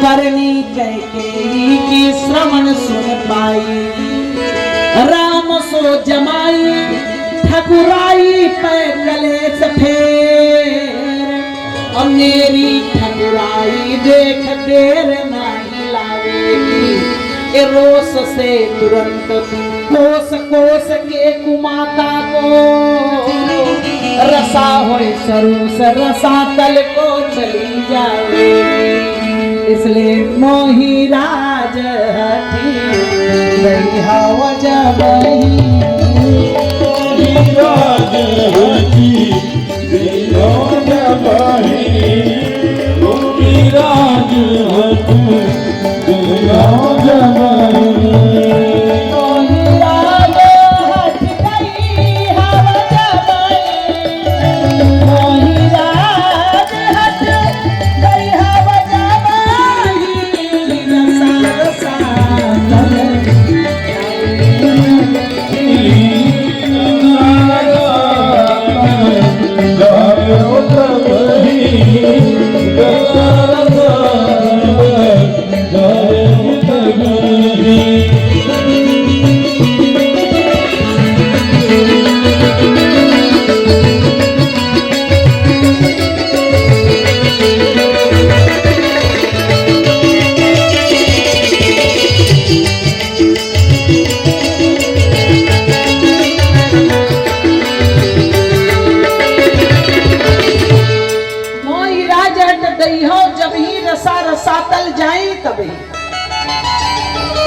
करनी कैकेयी की श्रवण सुन पाई, राम सो जमाई ठकुराई पे कलेश फेर, और मेरी ठकुराई देख देर नहीं लावेगी, ए रोस से तुरंत कोस कोस के कुमाता को, रसा होए सरोस रसा तल को चली जावेगी, इसलिए मोही राज हठी गई हवा जबही, राज हठी गई हवा जबही, राज हठी गई हवा जबही।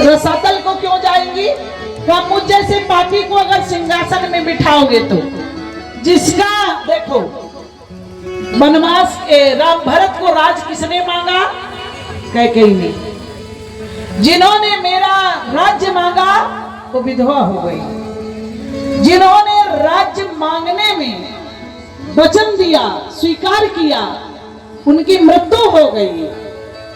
रसातल को क्यों जाएंगी? क्या मुझ जैसे पापी को अगर सिंहासन में बिठाओगे तो, जिसका देखो वनवास राम भरत को राज किसने मांगा? कैकेयी ने। जिन्होंने मेरा राज्य मांगा वो विधवा हो गई, जिन्होंने राज्य मांगने में वचन दिया स्वीकार किया उनकी मृत्यु हो गई,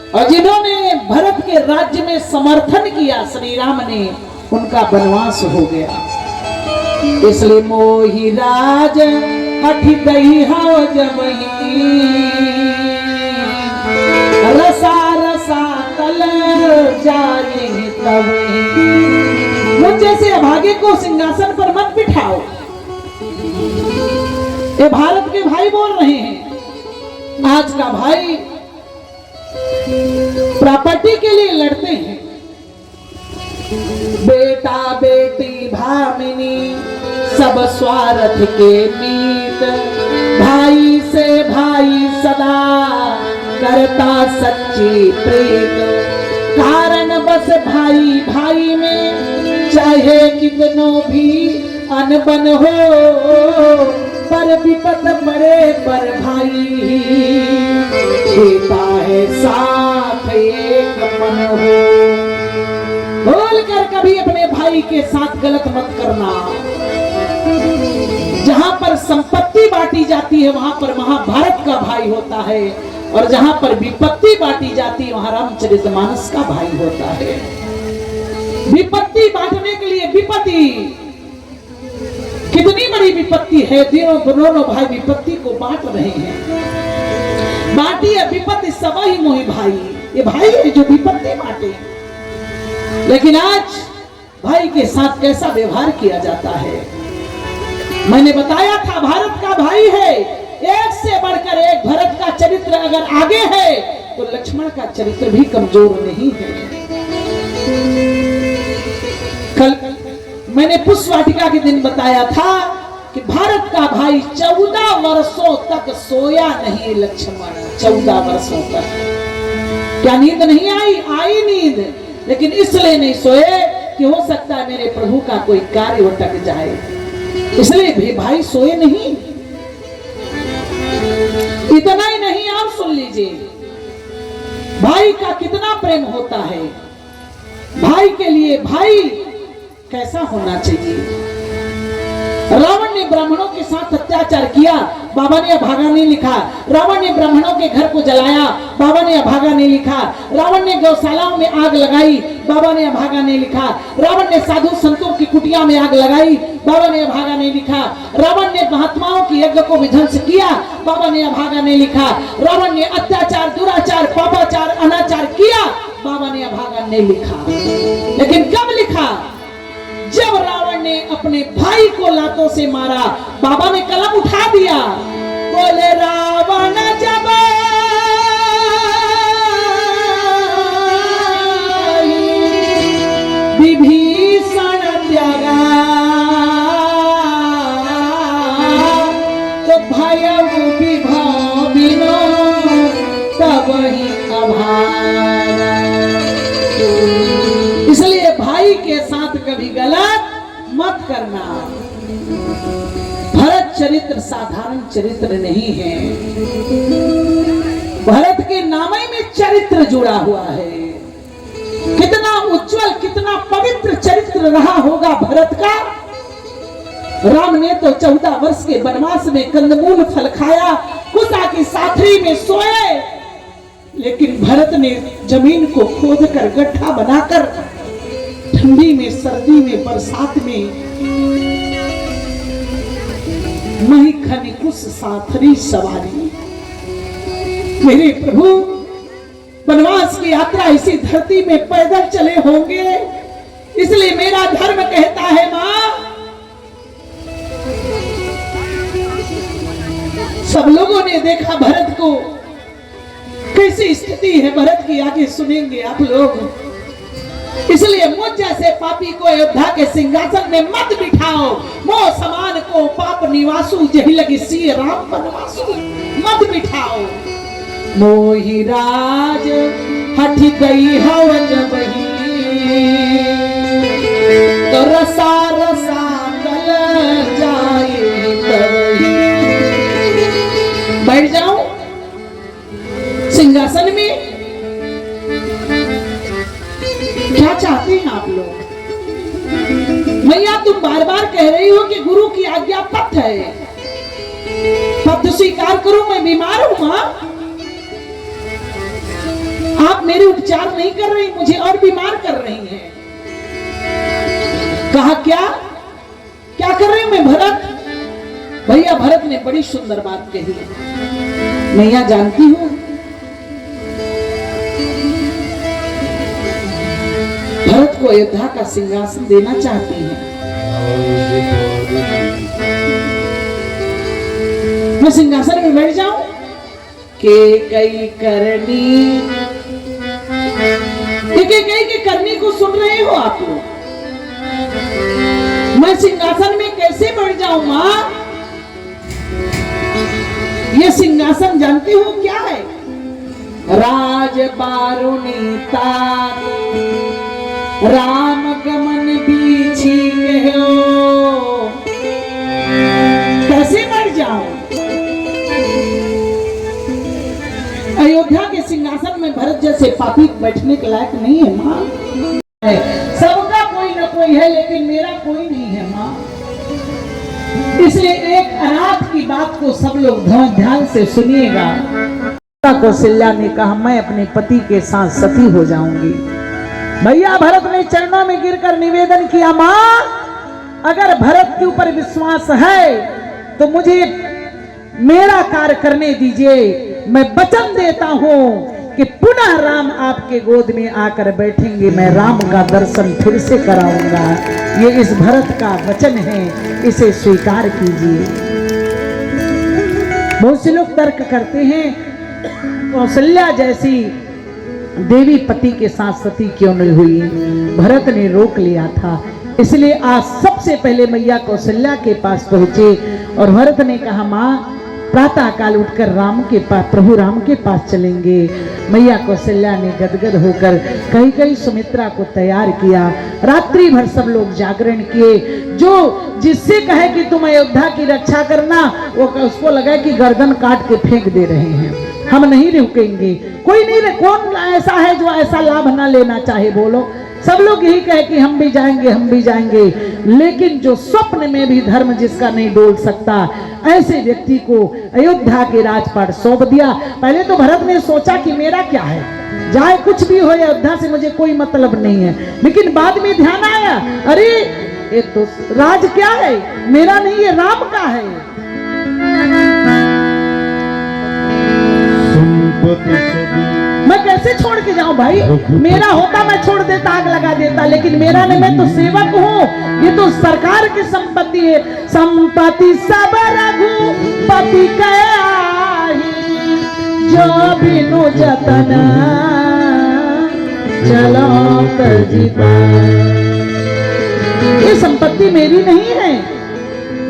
और जिन्होंने भरत के राज्य में समर्थन किया श्री राम ने उनका वनवास हो गया। इसलिए मोही राज हठी गई हो जबही, रसा रसा तल जाए तबही। मुझ जैसे अभागे को सिंहासन पर मत बिठाओ। ये भारत के भाई बोल रहे हैं। आज का भाई प्रॉपर्टी के लिए लड़ते हैं। बेटा बेटी भामिनी सब स्वार्थ के मीत, भाई से भाई सदा करता सच्ची प्रीत। कारण बस भाई भाई में चाहे कितनों भी अनबन हो, पर विपत पड़े पर भाई देता है साथ एक मन हो। बोलकर कभी अपने भाई के साथ गलत मत करना। जहां पर संपत्ति बांटी जाती है वहां पर महाभारत का भाई होता है, और जहां पर विपत्ति बांटी जाती है वहां रामचरितमानस का भाई होता है। विपत्ति बांटने के लिए विपत्ति कितनी बड़ी विपत्ति है, दोनों भाई विपत्ति को बांट रहे हैं। बांटी है विपत्ति सब ही मोहि भाई, ये भाई है जो विपत्ति बांटे। लेकिन आज भाई के साथ कैसा व्यवहार किया जाता है। मैंने बताया था भारत का भाई है, एक से बढ़कर एक। भरत का चरित्र अगर आगे है तो लक्ष्मण का चरित्र भी कमजोर नहीं है। कल मैंने पुष्प वाटिका के दिन बताया था कि भारत का भाई 14 वर्षों तक सोया नहीं। लक्ष्मण 14 वर्षों तक क्या नींद नहीं आई? आई नींद, लेकिन इसलिए नहीं सोए कि हो सकता है मेरे प्रभु का कोई कार्य अटक जाए, इसलिए भी भाई सोए नहीं। इतना ही नहीं, आप सुन लीजिए भाई का कितना प्रेम होता है। भाई के लिए भाई कैसा होना चाहिए। रावण ने ब्राह्मणों के साथ अत्याचार किया, बाबा ने अभागा नहीं लिखा। रावण ने ब्राह्मणों के घर को जलाया, बाबा ने अभागा नहीं लिखा। रावण ने गौशालाओं में आग लगाई, बाबा ने अभागा नहीं लिखा। रावण ने साधु संतों की कुटिया में आग लगाई, बाबा ने अभागा नहीं लिखा। रावण ने महात्माओं की यज्ञ को विध्वंस किया, बाबा ने अभागा नहीं लिखा। रावण ने अत्याचार, दुराचार, पापाचार, अनाचार किया, बाबा ने अभागा नहीं लिखा, लेकिन कब लिखा? जब रावण ने अपने भाई को लातों से मारा, बाबा ने कलम उठा दिया, बोले रावण जब विभीषण त्यागा तो भयउ विभव बिनो तब ही अभागा। इसलिए भाई के साथ कभी गलत मत करना। भरत चरित्र साधारण चरित्र नहीं है, भरत के नामे में चरित्र जुड़ा हुआ है। कितना उज्जवल, कितना पवित्र चरित्र रहा होगा भरत का। राम ने तो 14 वर्ष के वनवास में कंदमूल फल खाया, कुशा की साथरी में सोए, लेकिन भरत ने जमीन को खोद कर गड्ढा बनाकर ठंडी में, सर्दी में, बरसात में मही खनी कुश साथरी सवारी। मेरे प्रभु वनवास की यात्रा इसी धरती में पैदल चले होंगे, इसलिए मेरा धर्म कहता है मां, सब लोगों ने देखा भरत को, कैसी स्थिति है भरत की आगे सुनेंगे आप लोग। इसलिए मुझ जैसे पापी को अयोध्या के सिंहासन में मत बिठाओ। मोह समान को पाप निवासु, जही लगी सी राम बनवासु, मत बिठाओ। मोहि राज हठ गई हव जब ही, तो रसा रसा गल जाए तबही। बैठ जाऊं सिंहासन में? क्या चाहते हैं आप लोग? मैया तुम बार बार कह रही हो कि गुरु की आज्ञा पथ है, पथ स्वीकार करो। मैं बीमार हूं मां, आप मेरे उपचार नहीं कर रही, मुझे और बीमार कर रही हैं। कहा क्या क्या कर रही हूं मैं? भरत भैया, भरत ने बड़ी सुंदर बात कही, मैया जानती हूं भरत को अयोध्या का सिंहासन देना चाहती है। मैं सिंहासन में बैठ जाऊं? के कई करनी, कई के करनी को सुन रहे हो आप लोग? मैं सिंहासन में कैसे बैठ जाऊं मां? ये सिंहासन जानते हो क्या है? राज बारुनीता राम गमन बीछी हो, कैसे मर जाऊं? अयोध्या के सिंहासन में भरत जैसे पापी बैठने के लायक नहीं है मां। सबका कोई न कोई है, लेकिन मेरा कोई नहीं है मां। इसलिए एक अनाथ की बात को सब लोग ध्यान से सुनिएगा। कौशल्या ने कहा मैं अपने पति के साथ सती हो जाऊंगी। भैया भरत ने चरणों में गिरकर निवेदन किया, मां अगर भरत के ऊपर विश्वास है तो मुझे मेरा कार्य करने दीजिए। मैं वचन देता हूं कि पुनः राम आपके गोद में आकर बैठेंगे, मैं राम का दर्शन फिर से कराऊंगा। ये इस भरत का वचन है, इसे स्वीकार कीजिए। बहुत से लोग तर्क करते हैं कौशल्या जैसी देवी पति के साथ सती क्यों नहीं हुई? भरत ने रोक लिया था, इसलिए आज सबसे पहले मैया कौशल्या के पास पहुंचे और भरत ने कहा मां प्रातः काल उठकर राम के पास, प्रभु राम के पास चलेंगे। मैया कौशल्या ने गदगद होकर कहीं कहीं सुमित्रा को तैयार किया। रात्रि भर सब लोग जागरण किए। जो जिससे कहे कि तुम अयोध्या की रक्षा करना, वो उसको लगा कि गर्दन काट के फेंक दे रहे हैं। हम नहीं रुकेंगे, कोई नहीं, कौन ऐसा है जो ऐसा लाभ ना लेना चाहे? बोलो। सब लोग यही कहे कि हम भी जाएंगे, हम भी जाएंगे, लेकिन जो स्वप्न में भी धर्म जिसका नहीं डोल सकता, ऐसे व्यक्ति को अयोध्या के राजपाट सौंप दिया। पहले तो भरत ने सोचा कि मेरा क्या है, जाए कुछ भी हो, अयोध्या से मुझे कोई मतलब नहीं है। लेकिन बाद में ध्यान आया, अरे ये तो राज क्या है, मेरा नहीं, ये राम का है। मैं कैसे छोड़ के जाऊं भाई? मेरा होता मैं छोड़ देता, आग लगा देता, लेकिन मेरा नहीं, मैं तो सेवक हूँ। ये तो सरकार की संपत्ति है। संपत्ति सब रघुपति कयाही, जो बिनु जतन चलो तजीबा। ये संपत्ति मेरी नहीं है,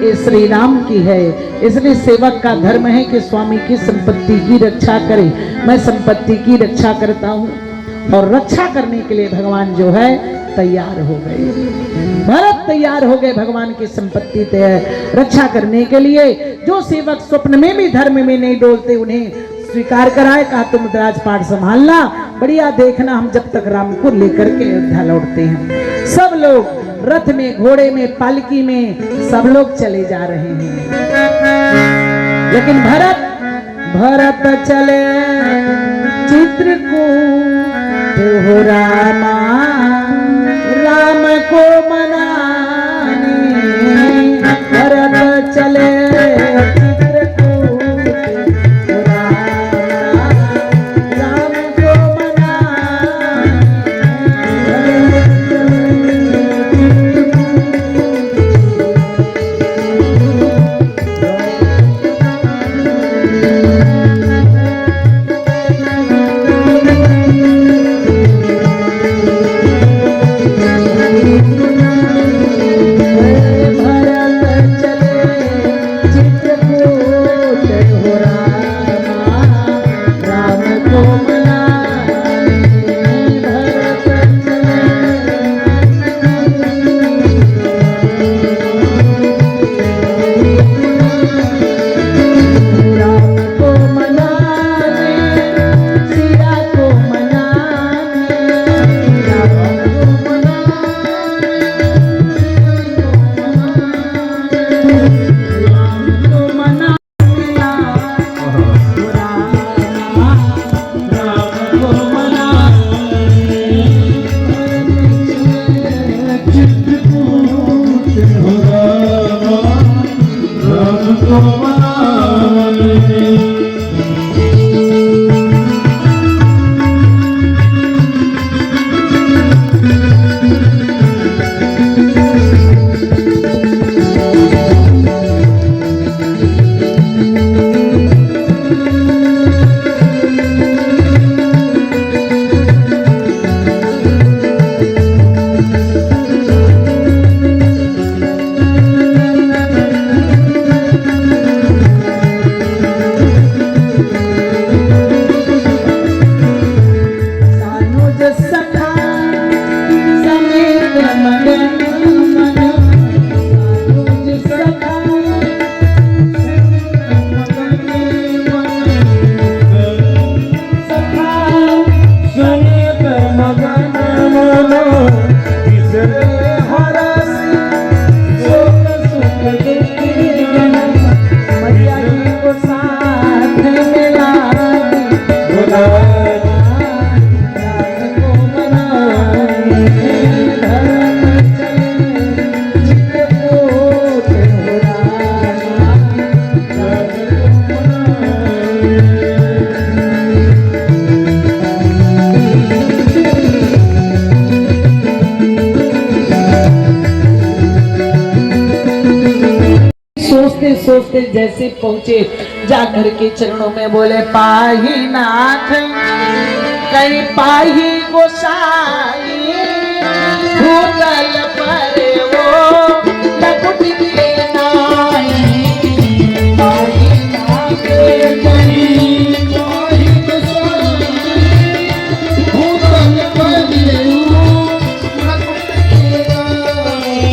ये श्री राम की है। इसलिए सेवक का धर्म है कि स्वामी की संपत्ति की रक्षा करे। मैं संपत्ति की रक्षा करता हूँ और रक्षा करने के लिए भगवान जो है तैयार हो गए। भरत तैयार हो गए भगवान की संपत्ति रक्षा करने के लिए। जो सेवक स्वप्न में भी धर्म में नहीं डोलते उन्हें स्वीकार कराए, कहा तुम राजपाट संभालना, बढ़िया देखना, हम जब तक रामपुर लेकर के अयोध्या लौटते हैं। सब लोग रथ में, घोड़े में, पालकी में सब लोग चले जा रहे हैं, लेकिन भरत चले चित्रकूट हो रामा, राम को मनाने। भरत चले सोचते सोचते जैसे पहुंचे, जाकर के चरणों में बोले पाही नाथ कई पाही गोसाई, भूतल पर वो लकुट के नाई। पाही नाथ कई पाही गोसाई, भूतल पर वो लकुट के नाई।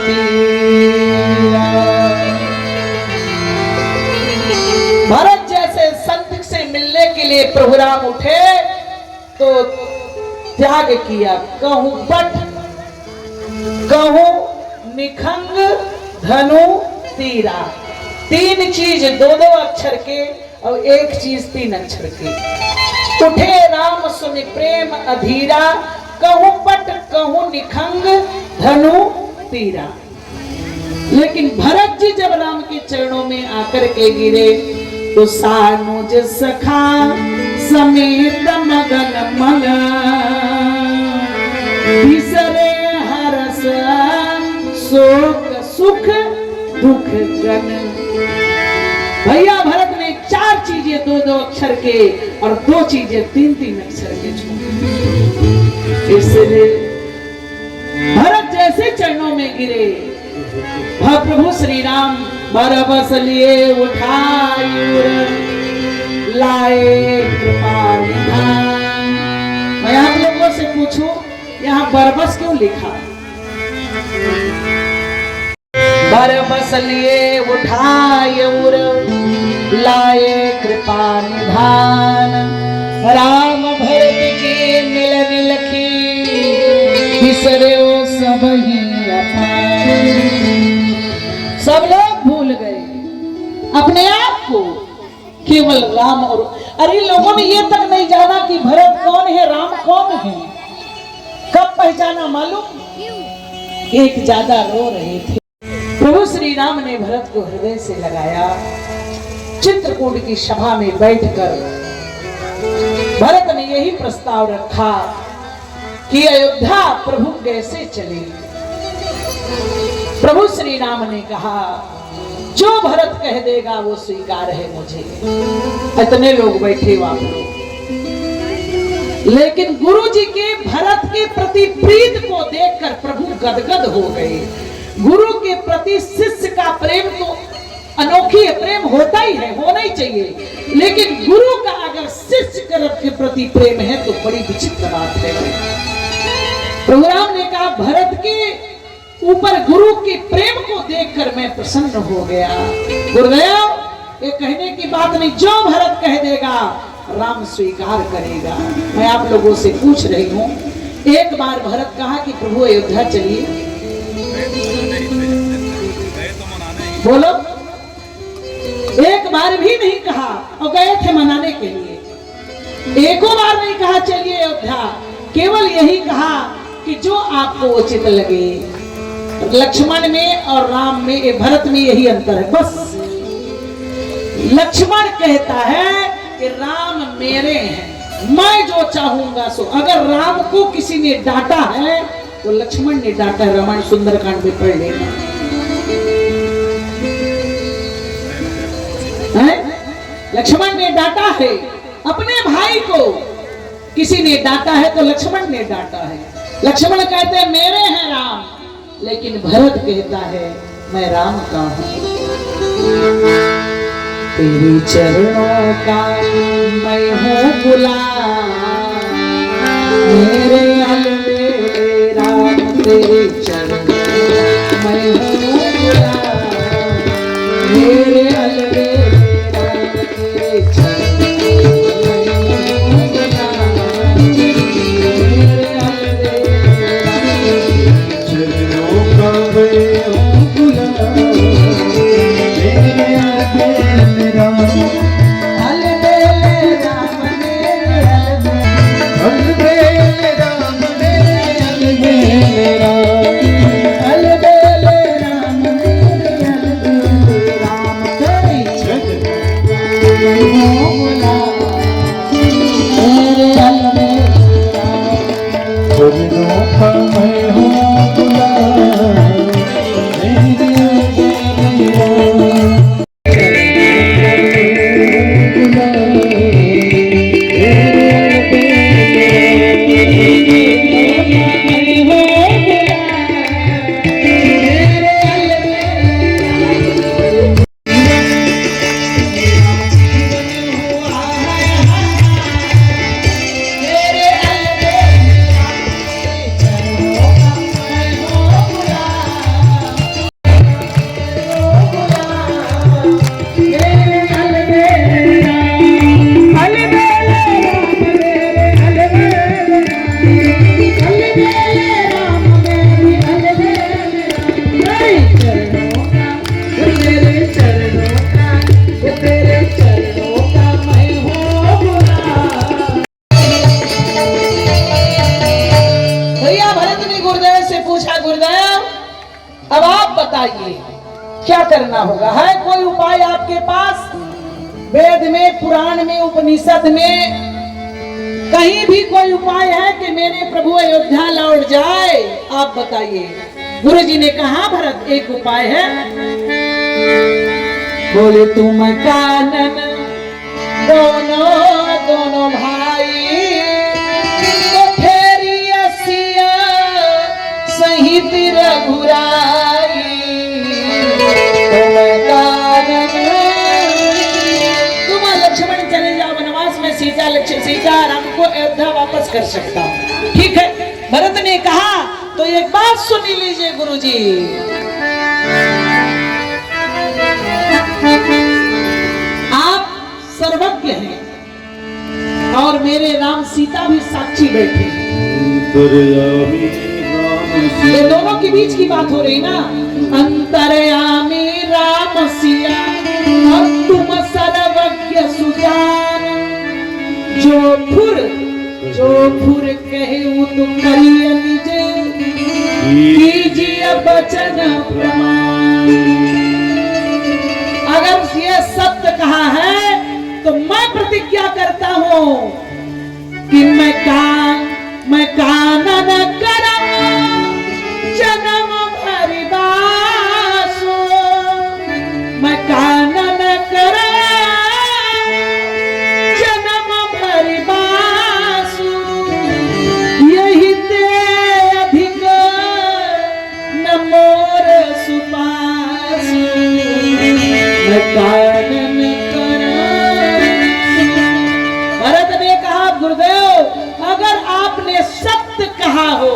तीरा। भरत जैसे संत से मिलने के लिए प्रभु राम उठे तो त्याग किया, कहूं पट, कहूं निखंग, धनु तीरा। तीन चीज दो दो अक्षर के और एक चीज तीन अक्षर के। उठे राम सुनि प्रेम अधीरा, कहूं पट, कहूं निखंग, धनु तीरा। लेकिन भरत जी जब राम के चरणों में आकर के गिरे तो सानुज सखा समेत मगन मगन, बिसरे हरस शोक सुख दुख गन। भैया भरत ने चार चीजें दो दो अक्षर के और दो चीजें तीन तीन अक्षर के छोड़ी। इसलिए भरत जैसे चरणों में गिरे, प्रभु श्री राम बरबस लिए उठाए लाए कृपा निधान। मैं आप लोगों से पूछूं, यहाँ बरबस क्यों लिखा? बरबस लिए उठाए लाए कृपा निधान, राम भरत की मिल निलखी, बिसरे सब ही अपान। सब लोग भूल गए अपने आप को, केवल राम और अरे लोगों ने ये तक नहीं जाना कि भरत कौन है, राम कौन है। कब पहचाना मालूम? एक ज्यादा रो रहे थे। प्रभु श्री राम ने भरत को हृदय से लगाया। चित्रकूट की सभा में बैठकर भरत ने यही प्रस्ताव रखा कि अयोध्या प्रभु कैसे चले। प्रभु श्री राम ने कहा जो भरत कह देगा वो स्वीकार है मुझे। इतने लोग बैठे वहां पर, लेकिन गुरु जी के भरत के प्रति प्रीत को देखकर प्रभु गदगद हो गए। गुरु के प्रति शिष्य का प्रेम तो अनोखी प्रेम होता ही है, होना ही चाहिए, लेकिन गुरु का अगर शिष्य के प्रति प्रेम है तो बड़ी विचित्र बात है। प्रभु राम ने कहा भरत के ऊपर गुरु के प्रेम को देखकर मैं प्रसन्न हो गया। गुरुदेव ये कहने की बात नहीं, जो भरत कह देगा राम स्वीकार करेगा। मैं आप लोगों से पूछ रही हूँ, एक बार भरत कहा कि प्रभु अयोध्या चलिए, बोलो। एक बार भी नहीं कहा और गए थे मनाने के लिए। एको बार नहीं कहा चलिए अयोध्या, केवल यही कहा कि जो आपको उचित लगे। लक्ष्मण में और राम में, भरत में यही अंतर है बस। लक्ष्मण कहता है कि राम मेरे हैं, मैं जो चाहूंगा सो। अगर राम को किसी ने डांटा है तो लक्ष्मण ने डांटा है। रामायण सुंदरकांड में पढ़ लेना है। लक्ष्मण ने डांटा है अपने भाई को, किसी ने डांटा है तो लक्ष्मण ने डांटा है। लक्ष्मण कहते हैं मेरे हैं राम, लेकिन भरत कहता है मैं राम का हूं। तेरे चरणों का मैं हूं गुलाम, मेरे अलबेले राम तेरे चरणों मैं हूं गुलाम, मेरे अलबेले राम तेरे चरणों मैं हूं गुलाम, मेरे अलबेले चरणों का मैं हूं गुलाम, मेरे अलबेले राम, अलबेले राम मेरे अलबेले अलबेले राम मेरे गुरुदेव से पूछा, गुरुदेव अब आप बताइए क्या करना होगा, है कोई उपाय आपके पास? वेद में, पुराण में, उपनिषद में कहीं भी कोई उपाय है कि मेरे प्रभु अयोध्या लौट जाए? आप बताइए। गुरु जी ने कहा, भरत एक उपाय है। बोले, तुम कानन दोनों भाई तो फेरी असिया सहित रघुराई। तुम कानन, तुम लक्ष्मण चले जाओ वनवास में, सीता राम को अयोध्या वापस कर सकता हूँ। ठीक है, भरत ने कहा। तो एक बात सुन लीजिए गुरुजी, आप सर्वज्ञ हैं और मेरे राम सीता भी साक्षी बैठे हैं। ये दोनों के बीच की बात हो रही ना। अंतर्यामी राम सिया और तुम सर्वज्ञ सुजान, जो फुर कहे तुम करिए निजे, कीजिए वचन प्रमाण। अगर ये सत्य कहा है तो मैं प्रतिज्ञा करता हूं कि मैं कानन करा जन्म भरि बासो, मैं कानन करा जन्म भरि बासो, यही ते अधिक न मोर सुपासो, मैं कानन करा। भरत ने कहा, गुरुदेव अगर आपने सत्य कहा हो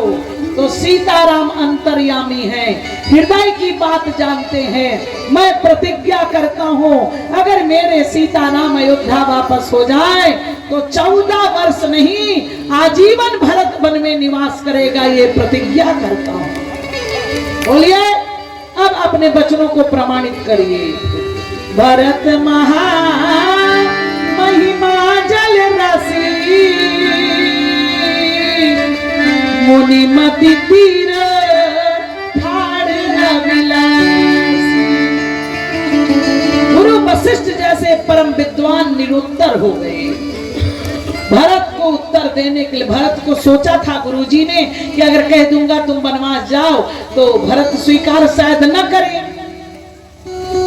तो सीताराम अंतर्यामी हैं, हृदय की बात जानते हैं। मैं प्रतिज्ञा करता हूं अगर मेरे सीताराम अयोध्या वापस हो जाए तो 14 वर्ष नहीं आजीवन भरत वन में निवास करेगा, ये प्रतिज्ञा करता हूं। बोलिए, अब अपने वचनों को प्रमाणित करिए। भरत महान महिमा जल राशि, मुनि मति तीर ठाड़ अविलासी। गुरु वशिष्ठ जैसे परम विद्वान निरुत्तर हो गए। भरत को उत्तर देने के लिए, भरत को सोचा था गुरुजी ने कि अगर कह दूंगा तुम वनवास जाओ तो भरत स्वीकार शायद न करे,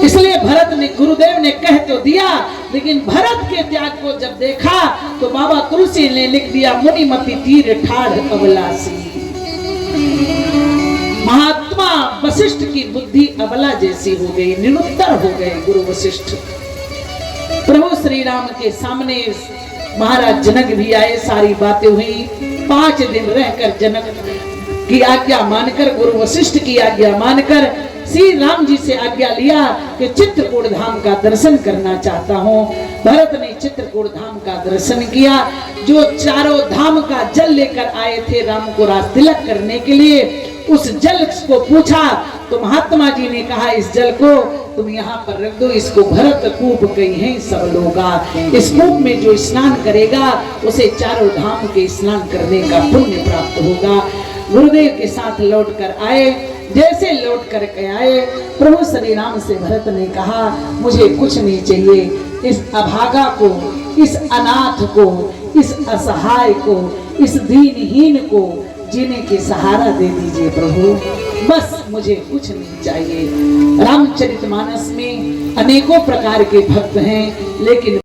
इसलिए भरत ने, गुरुदेव ने कह तो दिया, लेकिन भरत के त्याग को जब देखा तो बाबा तुलसी ने लिख दिया, मुनि मति तीर ठाड़ अबलासी। महात्मा वशिष्ठ की बुद्धि अबला जैसी हो गई, निरुत्तर हो गए गुरु वशिष्ठ। प्रभु श्री राम के सामने महाराज जनक भी आए, सारी बातें हुई। 5 दिन रहकर जनक की आज्ञा मानकर, गुरु वशिष्ठ की आज्ञा मानकर श्री राम जी से आज्ञा लिया कि चित्रकूट धाम का दर्शन करना चाहता हूँ। भरत ने चित्रकूट धाम का दर्शन किया। जो चारों धाम का जल लेकर आए थे राम को राज तिलक करने के लिए, उस जल को पूछा तो महात्मा जी ने कहा, इस जल को तुम यहाँ पर रख दो, इसको भरत कूप कही है सब लोग। इस कूप में जो स्नान करेगा उसे चारों धाम के स्नान करने का पुण्य प्राप्त होगा। गुरुदेव के साथ लौट कर आए। जैसे लौट कर के आए, प्रभु श्री राम से भरत ने कहा, मुझे कुछ नहीं चाहिए, इस अभागा को, इस अनाथ को, इस असहाय को, इस दीनहीन को जीने के सहारा दे दीजिए प्रभु, बस मुझे कुछ नहीं चाहिए। रामचरितमानस में अनेकों प्रकार के भक्त हैं, लेकिन